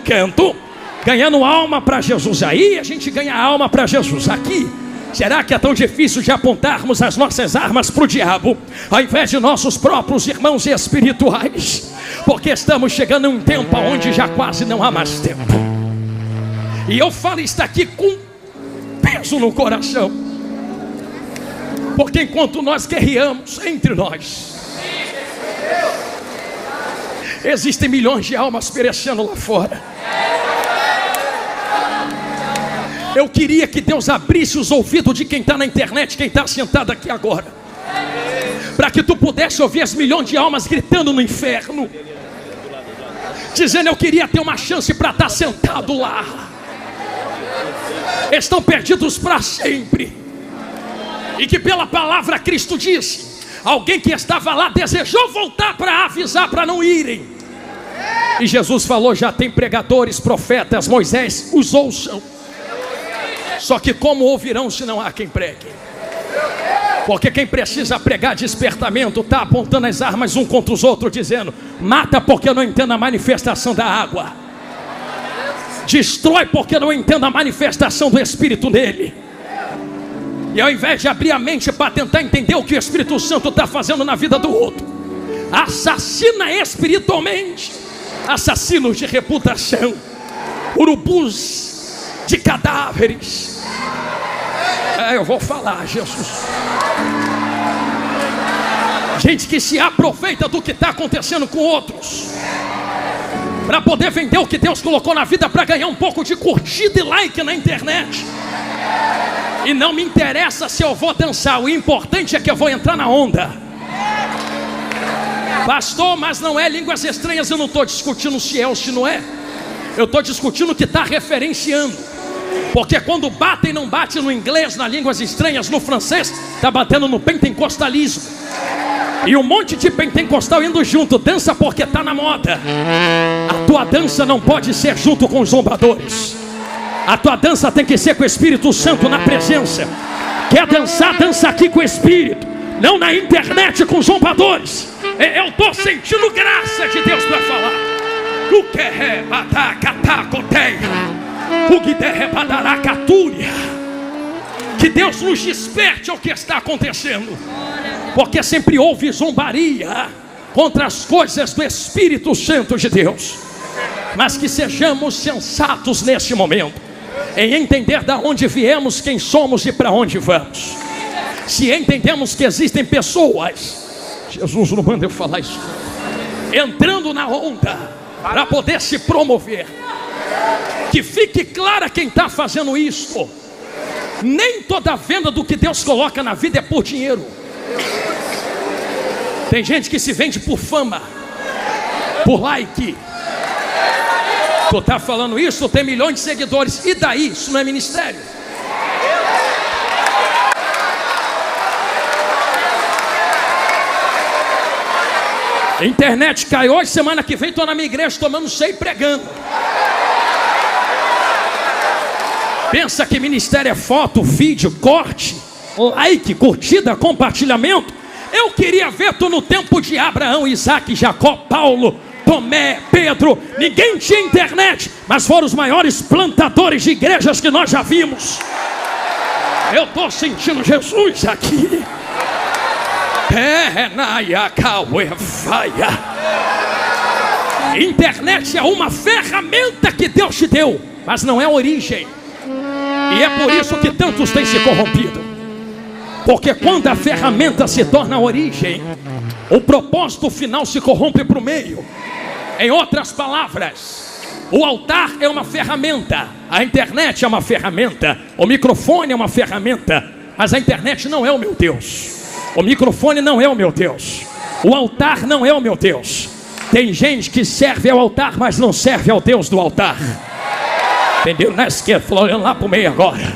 canto, ganhando alma para Jesus. Aí a gente ganha alma para Jesus. Aqui, será que é tão difícil de apontarmos as nossas armas para o diabo, ao invés de nossos próprios irmãos espirituais? Porque estamos chegando em um tempo onde já quase não há mais tempo. E eu falo isso aqui com peso no coração, porque enquanto nós guerreamos entre nós, existem milhões de almas perecendo lá fora. Eu queria que Deus abrisse os ouvidos de quem está na internet, quem está sentado aqui agora, para que tu pudesse ouvir as milhões de almas gritando no inferno, dizendo: eu queria ter uma chance para estar sentado lá. Estão perdidos para sempre. E que pela palavra Cristo disse: alguém que estava lá desejou voltar para avisar para não irem. E Jesus falou: já tem pregadores, profetas, Moisés, os ouçam. Só que como ouvirão se não há quem pregue? Porque quem precisa pregar despertamento está apontando as armas um contra os outros, dizendo: mata porque eu não entendo a manifestação da água, destrói porque eu não entendo a manifestação do Espírito nele. E ao invés de abrir a mente para tentar entender o que o Espírito Santo está fazendo na vida do outro, assassina espiritualmente, assassinos de reputação, urubus de cadáveres. Eu vou falar, Jesus. Gente que se aproveita do que está acontecendo com outros, para poder vender o que Deus colocou na vida, para ganhar um pouco de curtida e like na internet. E não me interessa se eu vou dançar, o importante é que eu vou entrar na onda. Pastor, mas não é línguas estranhas. Eu não estou discutindo se é ou se não é. Eu estou discutindo o que está referenciando. Porque quando batem, não bate no inglês, nas línguas estranhas, no francês, está batendo no pentecostalismo. E um monte de pentecostal indo junto, dança porque está na moda. A tua dança não pode ser junto com os zombadores. A tua dança tem que ser com o Espírito Santo na presença. Quer dançar, dança aqui com o Espírito, não na internet com zombadores. Eu estou sentindo graça de Deus para falar. O que é que Deus nos desperte ao que está acontecendo, porque sempre houve zombaria contra as coisas do Espírito Santo de Deus. Mas que sejamos sensatos nesse momento, em entender de onde viemos, quem somos e para onde vamos. Se entendemos que existem pessoas, Jesus não manda eu falar isso, entrando na onda para poder se promover, que fique clara quem está fazendo isso. Nem toda venda do que Deus coloca na vida é por dinheiro. Tem gente que se vende por fama, por like. Tu está falando isso, tem milhões de seguidores, e daí? Isso não é ministério. Internet cai hoje, semana que vem estou na minha igreja tomando ceia e pregando. Pensa que ministério é foto, vídeo, corte, like, curtida, compartilhamento? Eu queria ver tu no tempo de Abraão, Isaac, Jacó, Paulo, Tomé, Pedro. Ninguém tinha internet, mas foram os maiores plantadores de igrejas que nós já vimos. Eu estou sentindo Jesus aqui. Internet é uma ferramenta que Deus te deu, mas não é a origem. E é por isso que tantos têm se corrompido. Porque quando a ferramenta se torna a origem, o propósito final se corrompe para o meio. Em outras palavras, o altar é uma ferramenta, a internet é uma ferramenta, o microfone é uma ferramenta, mas a internet não é o meu Deus. O microfone não é o meu Deus. O altar não é o meu Deus. Tem gente que serve ao altar, mas não serve ao Deus do altar. Entendeu? Na esquerda, olhando lá para o meio agora.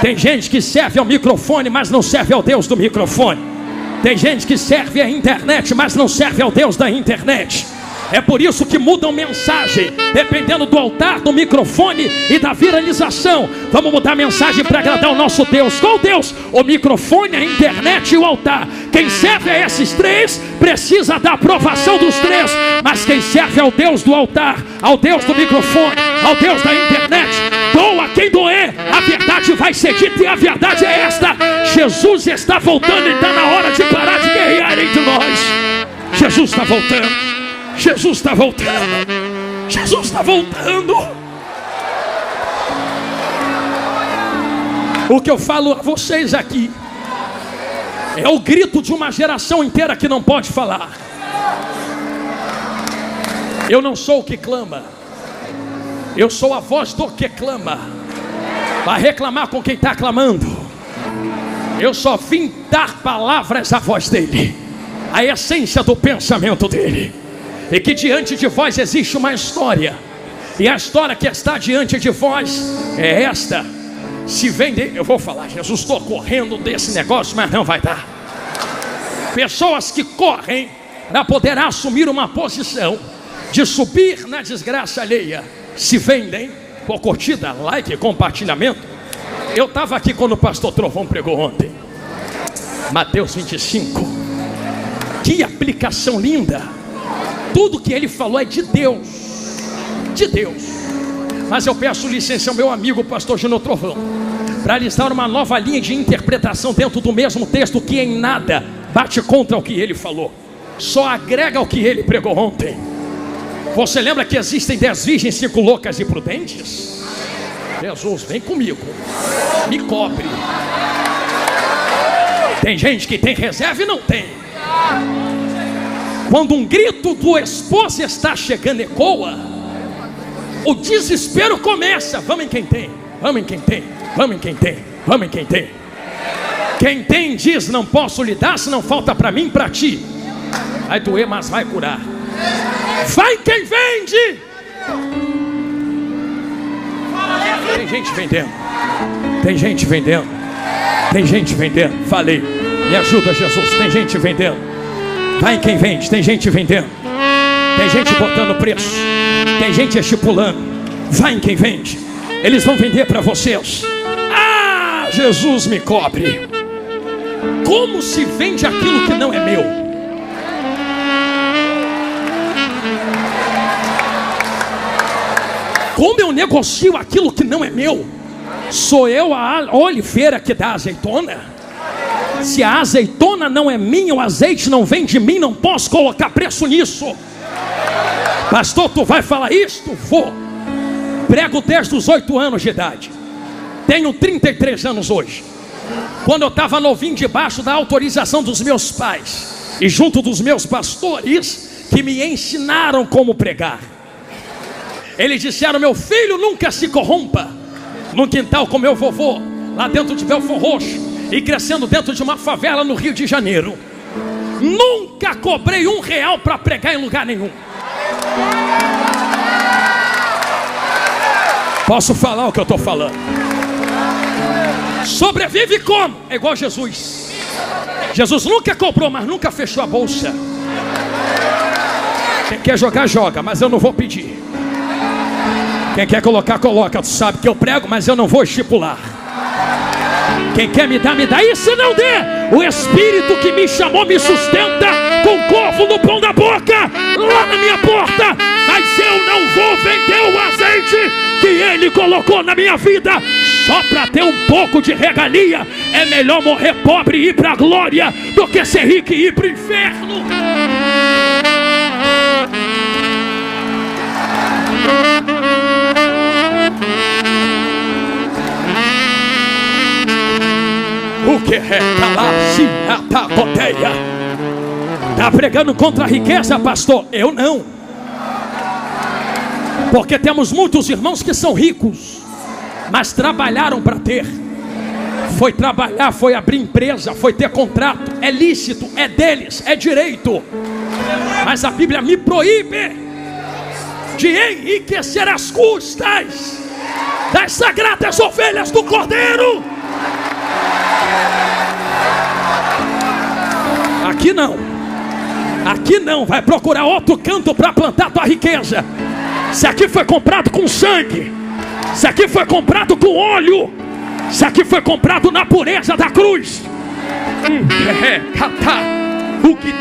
Tem gente que serve ao microfone, mas não serve ao Deus do microfone. Tem gente que serve à internet, mas não serve ao Deus da internet. É por isso que mudam mensagem, dependendo do altar, do microfone e da viralização. Vamos mudar a mensagem para agradar o nosso Deus. Qual Deus? O microfone, a internet e o altar. Quem serve a esses três precisa da aprovação dos três. Mas quem serve ao Deus do altar, ao Deus do microfone, ao Deus da internet, doa quem doer, a verdade vai ser dita. E a verdade é esta: Jesus está voltando e está na hora de parar de guerrear entre nós. Jesus está voltando. Jesus está voltando. Jesus está voltando. O que eu falo a vocês aqui é o grito de uma geração inteira que não pode falar. Eu não sou o que clama, eu sou a voz do que clama. Vai reclamar com quem está clamando. Eu só vim dar palavras à voz dele, a essência do pensamento dele. E que diante de vós existe uma história, e a história que está diante de vós é esta. Se vende, eu vou falar, Jesus, estou correndo desse negócio, mas não vai dar. Pessoas que correm para poder assumir uma posição de subir na desgraça alheia, se vendem por curtida, like, compartilhamento. Eu estava aqui quando o pastor Trovão pregou ontem, Mateus 25. Que aplicação linda. Tudo que ele falou é de Deus, de Deus. Mas eu peço licença ao meu amigo pastor Gino Trovão para lhes dar uma nova linha de interpretação dentro do mesmo texto, que em nada bate contra o que ele falou, só agrega ao que ele pregou ontem. Você lembra que existem 10 virgens, 5 loucas e prudentes? Jesus, vem comigo, me cobre. Tem gente que tem reserva e não tem. Quando um grito do esposo está chegando ecoa, o desespero começa. Vamos em quem tem, vamos em quem tem, vamos em quem tem, vamos em quem tem. Quem tem diz: não posso lhe dar, se não falta para mim, para ti. Vai doer, mas vai curar. Vai quem vende. Tem gente vendendo, tem gente vendendo, tem gente vendendo. Falei, me ajuda, Jesus. Tem gente vendendo. Vai quem vende, tem gente vendendo, tem gente botando preço, tem gente estipulando. Vai em quem vende, eles vão vender para vocês. Ah, Jesus, me cobre. Como se vende aquilo que não é meu? Como eu negocio aquilo que não é meu? Sou eu a oliveira que dá azeitona? Se a azeitona não é minha, o azeite não vem de mim, não posso colocar preço nisso. Pastor, tu vai falar isto? Vou. Prego desde os 8 anos de idade. Tenho 33 anos hoje. Quando eu estava novinho, debaixo da autorização dos meus pais e junto dos meus pastores, que me ensinaram como pregar. Eles disseram: meu filho, nunca se corrompa. Num quintal com meu vovô, lá dentro de Belfor Roxo, e crescendo dentro de uma favela no Rio de Janeiro, nunca cobrei R$1 para pregar em lugar nenhum. Posso falar o que eu estou falando? Sobrevive como? É igual Jesus. Jesus nunca cobrou, mas nunca fechou a bolsa. Quem quer jogar, joga, mas eu não vou pedir. Quem quer colocar, coloca. Tu sabe que eu prego, mas eu não vou estipular. Quem quer me dar, me dá. E se não der, o Espírito que me chamou me sustenta com couve no pão da boca, lá na minha porta, mas eu não vou vender o azeite que Ele colocou na minha vida só para ter um pouco de regalia. É melhor morrer pobre e ir para a glória do que ser rico e ir para o inferno. O que é calar-se-atacoteia? Está pregando contra a riqueza, pastor? Eu não. Porque temos muitos irmãos que são ricos, mas trabalharam para ter. Foi trabalhar, foi abrir empresa, foi ter contrato. É lícito, é deles, é direito. Mas a Bíblia me proíbe de enriquecer as custas das sagradas ovelhas do Cordeiro. Aqui não. Aqui não. Vai procurar outro canto para plantar tua riqueza. Se aqui foi comprado com sangue, se aqui foi comprado com óleo, se aqui foi comprado na pureza da cruz. O que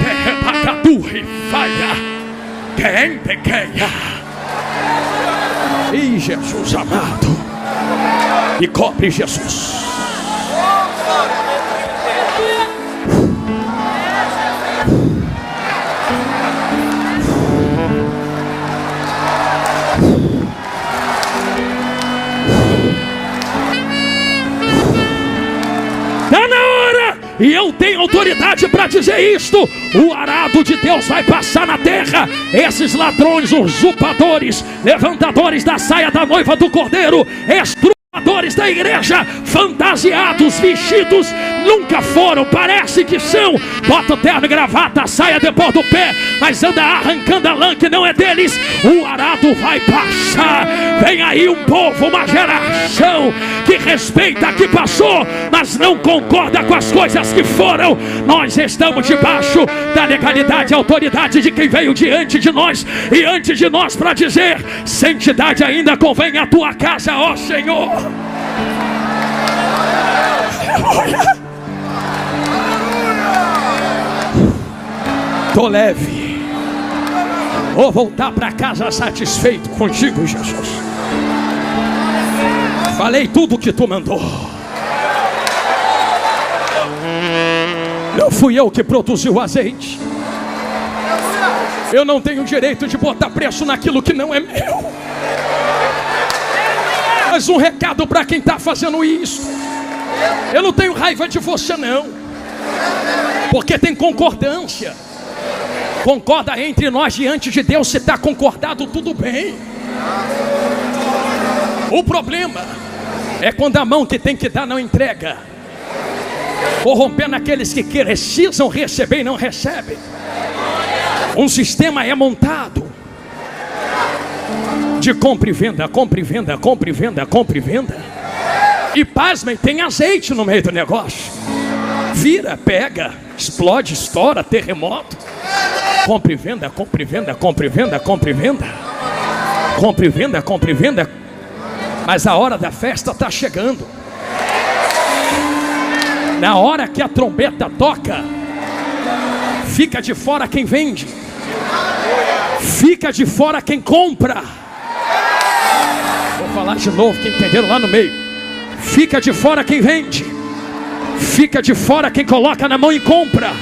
e Jesus amado, e cobre Jesus. E eu tenho autoridade para dizer isto: o arado de Deus vai passar na terra. Esses ladrões, usurpadores, levantadores da saia da noiva do Cordeiro, estrupadores da igreja, fantasiados, vestidos, nunca foram, parece que são. Bota o terno e gravata, a saia depois do pé, mas anda arrancando a lã que não é deles. O arado vai passar. Vem aí um povo, uma geração que respeita, que passou, mas não concorda com as coisas que foram. Nós estamos debaixo da legalidade e autoridade de quem veio diante de nós e antes de nós para dizer: santidade ainda convém à tua casa, ó Senhor. Tô leve. Vou voltar para casa satisfeito contigo, Jesus. Falei tudo o que tu mandou. Não fui eu que produzi o azeite. Eu não tenho direito de botar preço naquilo que não é meu. Mas um recado para quem está fazendo isso: eu não tenho raiva de você não, porque tem concordância. Concorda entre nós diante de Deus. Se está concordado, tudo bem. O problema é quando a mão que tem que dar não entrega, corrompendo aqueles que precisam receber e não recebem. Um sistema é montado de compra e venda, compra e venda, compra e venda, compra e venda. E pasmem, tem azeite no meio do negócio. Vira, pega, explode, estoura, terremoto. Compra e venda, compra e venda, compra e venda, compra e venda. Compra e venda, compra e venda. Mas a hora da festa está chegando. Na hora que a trombeta toca, fica de fora quem vende, fica de fora quem compra. Vou falar de novo, que entenderam lá no meio. Fica de fora quem vende, fica de fora quem coloca na mão e compra.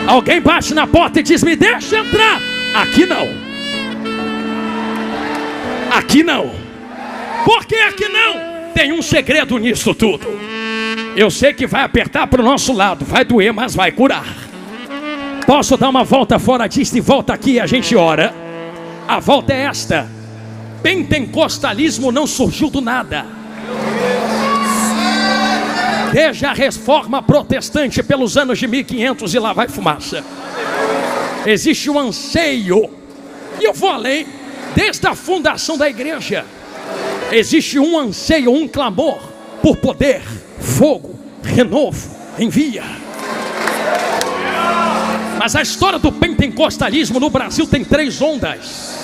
Alguém bate na porta e diz: me deixa entrar. Aqui não. Aqui não. Por que aqui não? Tem um segredo nisso tudo. Eu sei que vai apertar para o nosso lado, vai doer, mas vai curar. Posso dar uma volta fora disso e volta aqui e a gente ora? A volta é esta: pentecostalismo não surgiu do nada. Desde a reforma protestante pelos anos de 1500 e lá vai fumaça. Existe um anseio, e eu vou além, desde a fundação da igreja. Existe um anseio, um clamor por poder, fogo, renovo, envia. Mas a história do pentecostalismo no Brasil tem 3 ondas.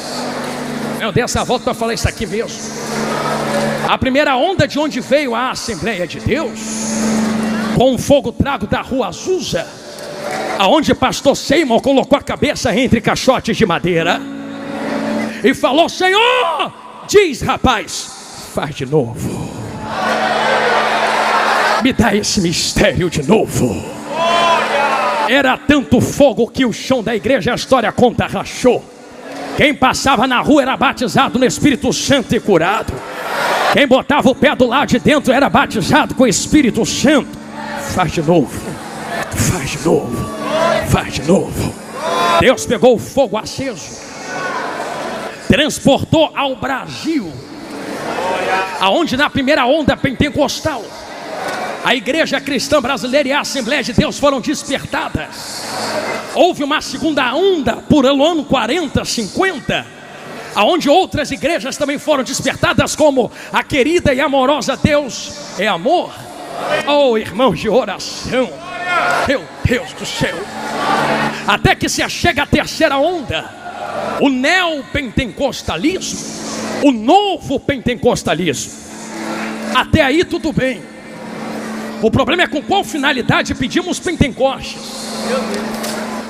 Eu dei essa volta para falar isso aqui mesmo. A primeira onda, de onde veio a Assembleia de Deus, com o fogo trago da rua Azusa, aonde pastor Seymour colocou a cabeça entre caixotes de madeira e falou: Senhor, diz rapaz, faz de novo, me dá esse mistério de novo. Era tanto fogo que o chão da igreja, a história conta, rachou. Quem passava na rua era batizado no Espírito Santo e curado. Quem botava o pé do lado de dentro era batizado com o Espírito Santo. Faz de novo, faz de novo, faz de novo. Deus pegou o fogo aceso, transportou ao Brasil, aonde na primeira onda pentecostal a igreja cristã brasileira e a Assembleia de Deus foram despertadas. Houve uma segunda onda por ano 40, 50, aonde outras igrejas também foram despertadas, como a querida e amorosa Deus é Amor. Oh, irmãos de oração, meu Deus do céu. Até que se chega a terceira onda, o neopentecostalismo, o novo pentecostalismo. Até aí tudo bem. O problema é com qual finalidade pedimos Pentecostes.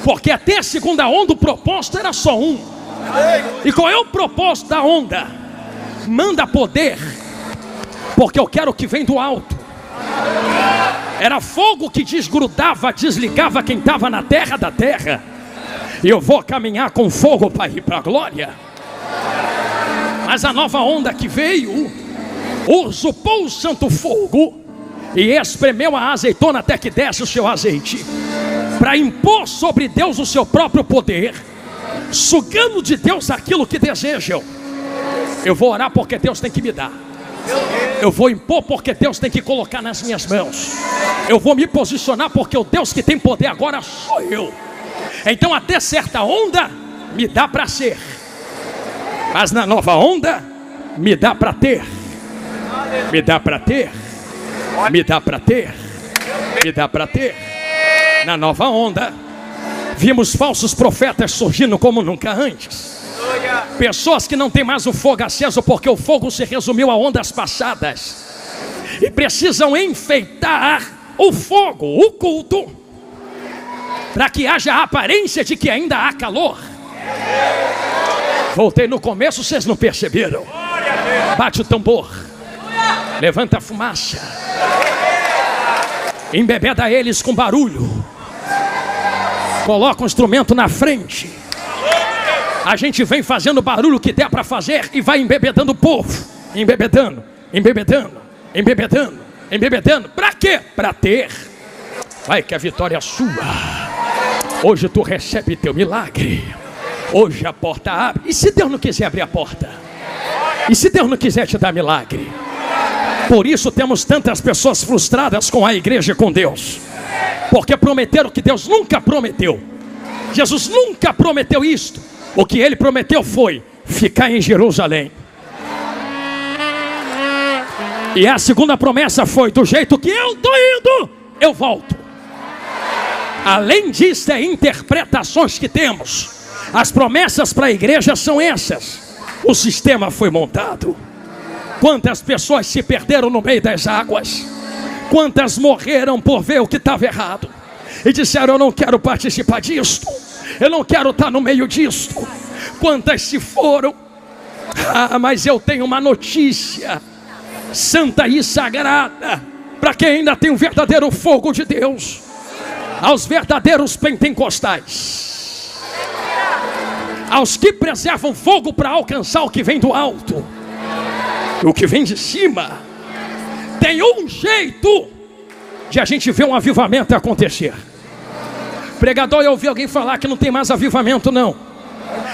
Porque até a segunda onda o propósito era só um. E qual é o propósito da onda? Manda poder, porque eu quero o que vem do alto. Era fogo que desgrudava, desligava quem estava na terra da terra. E eu vou caminhar com fogo para ir para a glória. Mas a nova onda que veio usurpou o santo fogo e espremeu a azeitona até que desce o seu azeite, para impor sobre Deus o seu próprio poder, sugando de Deus aquilo que desejam. Eu vou orar porque Deus tem que me dar. Eu vou impor porque Deus tem que colocar nas minhas mãos. Eu vou me posicionar porque o Deus que tem poder agora sou eu. Então até certa onda me dá para ser, mas na nova onda me dá para ter. Me dá para ter. Me dá para ter. Me dá para ter. Na nova onda vimos falsos profetas surgindo como nunca antes. Pessoas que não têm mais o fogo aceso, porque o fogo se resumiu a ondas passadas, e precisam enfeitar o fogo, o culto, para que haja a aparência de que ainda há calor. Voltei no começo, vocês não perceberam? Bate o tambor, levanta a fumaça, embebeda eles com barulho, coloca um instrumento na frente. A gente vem fazendo o barulho que der para fazer e vai embebedando o povo, embebedando, embebedando, embebedando, embebedando. Para quê? Para ter. Vai que a vitória é sua. Hoje tu recebe teu milagre. Hoje a porta abre. E se Deus não quiser abrir a porta? E se Deus não quiser te dar milagre? Por isso temos tantas pessoas frustradas com a igreja e com Deus, porque prometeram que Deus nunca prometeu. Jesus nunca prometeu isto. O que ele prometeu foi ficar em Jerusalém. E a segunda promessa foi: do jeito que eu estou indo, eu volto. Além disso, é interpretações que temos. As promessas para a igreja são essas. O sistema foi montado. Quantas pessoas se perderam no meio das águas? Quantas morreram por ver o que estava errado e disseram: eu não quero participar disto, eu não quero estar no meio disto. Quantas se foram? Mas eu tenho uma notícia santa e sagrada para quem ainda tem o verdadeiro fogo de Deus, aos verdadeiros pentecostais, aos que preservam fogo para alcançar o que vem do alto, o que vem de cima. Tem um jeito de a gente ver um avivamento acontecer. Pregador, eu ouvi alguém falar que não tem mais avivamento. Não,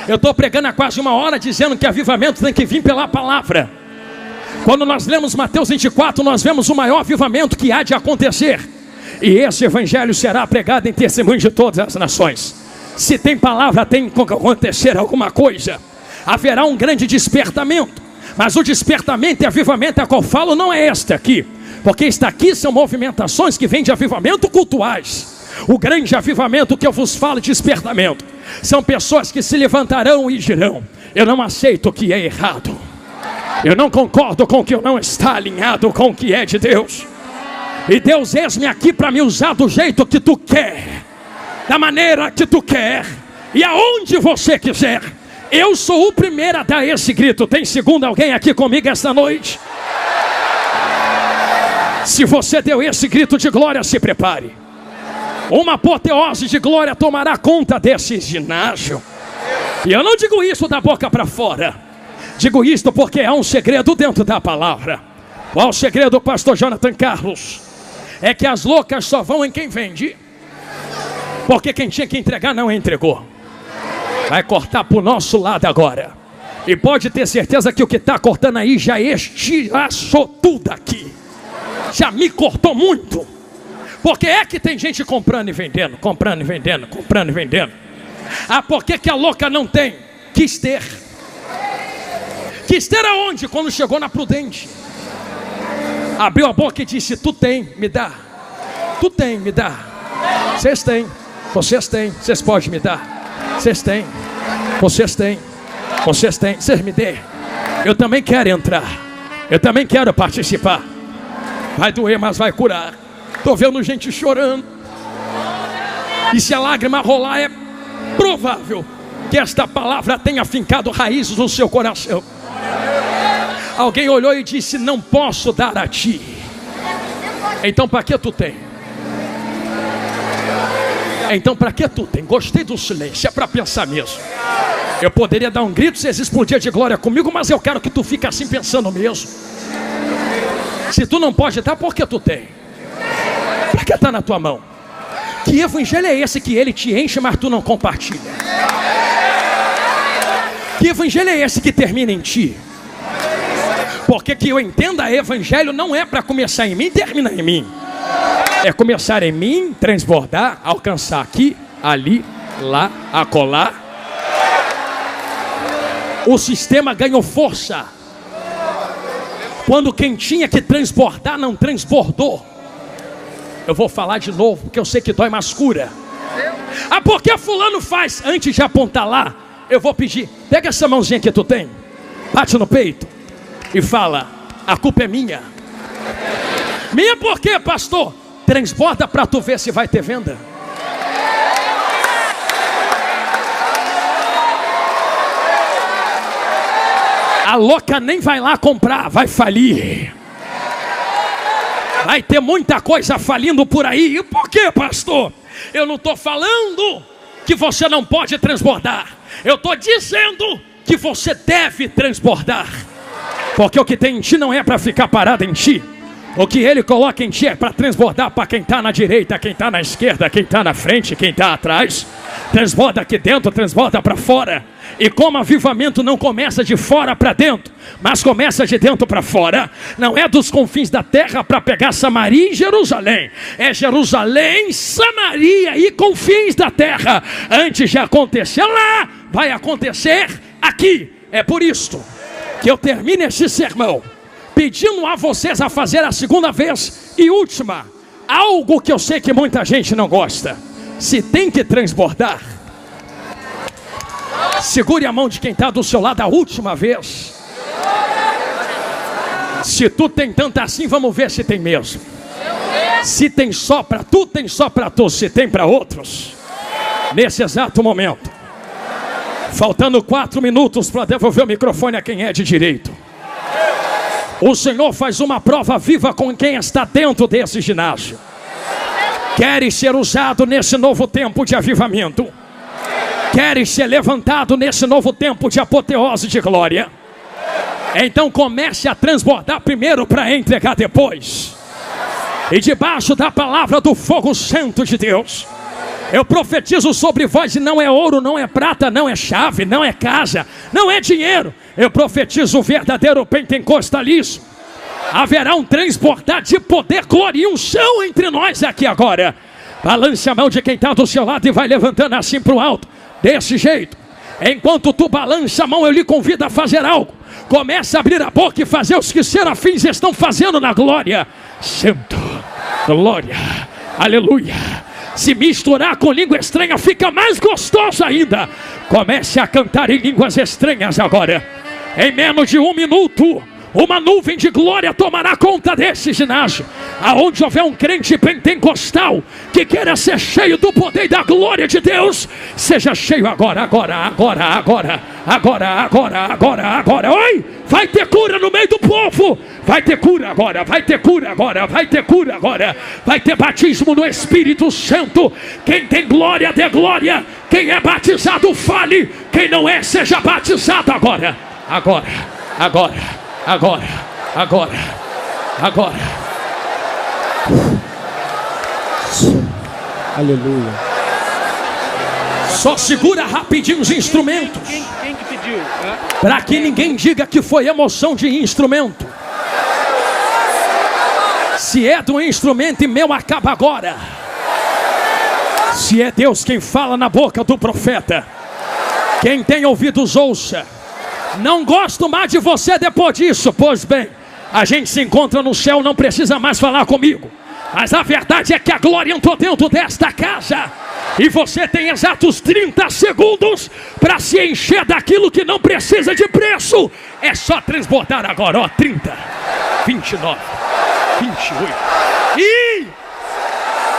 eu estou pregando há quase uma hora dizendo que avivamento tem que vir pela palavra. Quando nós lemos Mateus 24, nós vemos o maior avivamento que há de acontecer, e esse evangelho será pregado em testemunho de todas as nações. Se tem palavra, tem que acontecer alguma coisa. Haverá um grande despertamento. Mas o despertamento e avivamento a qual falo não é este aqui, porque este aqui são movimentações que vêm de avivamento cultuais. O grande avivamento que eu vos falo, despertamento, são pessoas que se levantarão e dirão: eu não aceito o que é errado, eu não concordo com o que não está alinhado com o que é de Deus, e Deus, eis-me aqui para me usar do jeito que tu quer. da maneira que tu quer e aonde você quiser. Eu sou o primeiro a dar esse grito. Tem segundo alguém aqui comigo esta noite? Se você deu esse grito de glória, se prepare. Uma apoteose de glória tomará conta desse ginásio. E eu não digo isso da boca para fora. Digo isto porque há um segredo dentro da palavra. Qual o segredo, pastor Jonathan Carlos? É que as loucas só vão em quem vende, porque quem tinha que entregar não entregou. Vai cortar pro nosso lado agora. E pode ter certeza que o que está cortando aí já estilhaçou tudo aqui. Já me cortou muito. Porque é que tem gente comprando e vendendo, comprando e vendendo, comprando e vendendo. Ah, por que a louca não tem? Quis ter. Quis ter aonde? Quando chegou na Prudente. Abriu a boca e disse: tu tem, me dá. Tu tem, me dá. Vocês têm, vocês podem me dar. Vocês têm, vocês têm, vocês me dêem. Eu também quero entrar. Eu também quero participar. Vai doer, mas vai curar. Estou vendo gente chorando. E se a lágrima rolar, é provável que esta palavra tenha fincado raízes no seu coração. Alguém olhou e disse: não posso dar a ti. Então para que tu tem? Então para que tu tem? Gostei do silêncio, é para pensar mesmo. Eu poderia dar um grito, vocês explodiam de glória comigo, mas eu quero que tu fique assim pensando mesmo. Se tu não pode dar, por que tu tem? Por que está na tua mão? Que evangelho é esse que ele te enche, mas tu não compartilha? Que evangelho é esse que termina em ti? Porque que eu entenda, evangelho não é para começar em mim e terminar em mim. É começar em mim, transbordar, alcançar aqui, ali, lá, acolá. O sistema ganhou força quando quem tinha que transbordar não transbordou. Eu vou falar de novo, porque eu sei que dói, mas cura. Ah, porque fulano faz? Antes de apontar lá, eu vou pedir: pega essa mãozinha que tu tem, bate no peito e fala: a culpa é minha. Minha por quê, pastor? Transborda para tu ver se vai ter venda. A louca nem vai lá comprar, vai falir. Vai ter muita coisa falindo por aí. E por quê, pastor? Eu não estou falando que você não pode transbordar. Eu estou dizendo que você deve transbordar. Porque o que tem em ti não é para ficar parado em ti. O que ele coloca em ti é para transbordar para quem está na direita, quem está na esquerda, quem está na frente, quem está atrás. Transborda aqui dentro, transborda para fora. E como avivamento não começa de fora para dentro, mas começa de dentro para fora, não é dos confins da terra para pegar Samaria e Jerusalém. É Jerusalém, Samaria e confins da terra. Antes de acontecer lá, vai acontecer aqui. É por isto que eu termino esse sermão pedindo a vocês a fazer a segunda vez e última, algo que eu sei que muita gente não gosta. Se tem que transbordar, segure a mão de quem está do seu lado a última vez. Se tu tem tanto assim, vamos ver se tem mesmo. Se tem só para tu, tem só para tu. Se tem para outros, nesse exato momento, faltando 4 minutos para devolver o microfone a quem é de direito, o Senhor faz uma prova viva com quem está dentro desse ginásio. Queres ser usado nesse novo tempo de avivamento? Queres ser levantado nesse novo tempo de apoteose de glória? Então comece a transbordar primeiro para entregar depois. E debaixo da palavra do fogo santo de Deus, eu profetizo sobre vós, e não é ouro, não é prata, não é chave, não é casa, não é dinheiro. Eu profetizo o verdadeiro pentecostalismo. Haverá um transbordar de poder, glória e unção entre nós aqui agora. Balance a mão de quem está do seu lado e vai levantando assim para o alto, desse jeito. Enquanto tu balança a mão, eu lhe convido a fazer algo. Começa a abrir a boca e fazer os que serafins estão fazendo na glória. Santo, glória, aleluia. Se misturar com língua estranha fica mais gostoso ainda. Comece a cantar em línguas estranhas agora. Em menos de 1 minuto, uma nuvem de glória tomará conta desse ginásio. Aonde houver um crente pentecostal que queira ser cheio do poder e da glória de Deus, seja cheio agora. Oi! Vai ter cura no meio do povo. Vai ter cura agora. Vai ter batismo no Espírito Santo. Quem tem glória, dê glória. Quem é batizado, fale. Quem não é, seja batizado agora. Agora. Aleluia. Só segura rapidinho os instrumentos, para que ninguém diga que foi emoção de instrumento. Se é do instrumento, e meu acaba agora. Se é Deus quem fala na boca do profeta, quem tem ouvidos ouça. Não gosto mais de você depois disso. Pois bem, a gente se encontra no céu, não precisa mais falar comigo. Mas a verdade é que a glória entrou dentro desta casa. E você tem exatos 30 segundos para se encher daquilo que não precisa de preço. É só transbordar agora, ó, 30, 29, 28. Ih!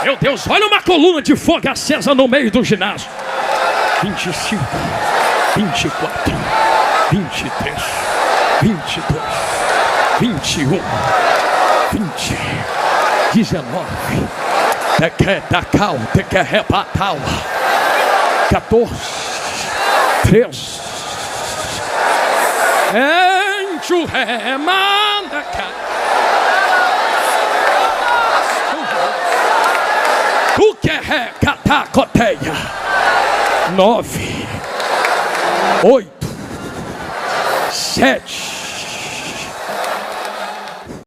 Meu Deus, olha uma coluna de fogo acesa no meio do ginásio. 25, 24, 23, 22, 21, 20, 19. Te quer tacal, te quer rebatal. 14, 13. Encho remanda. O que é catacoteia? 9, 8, 7.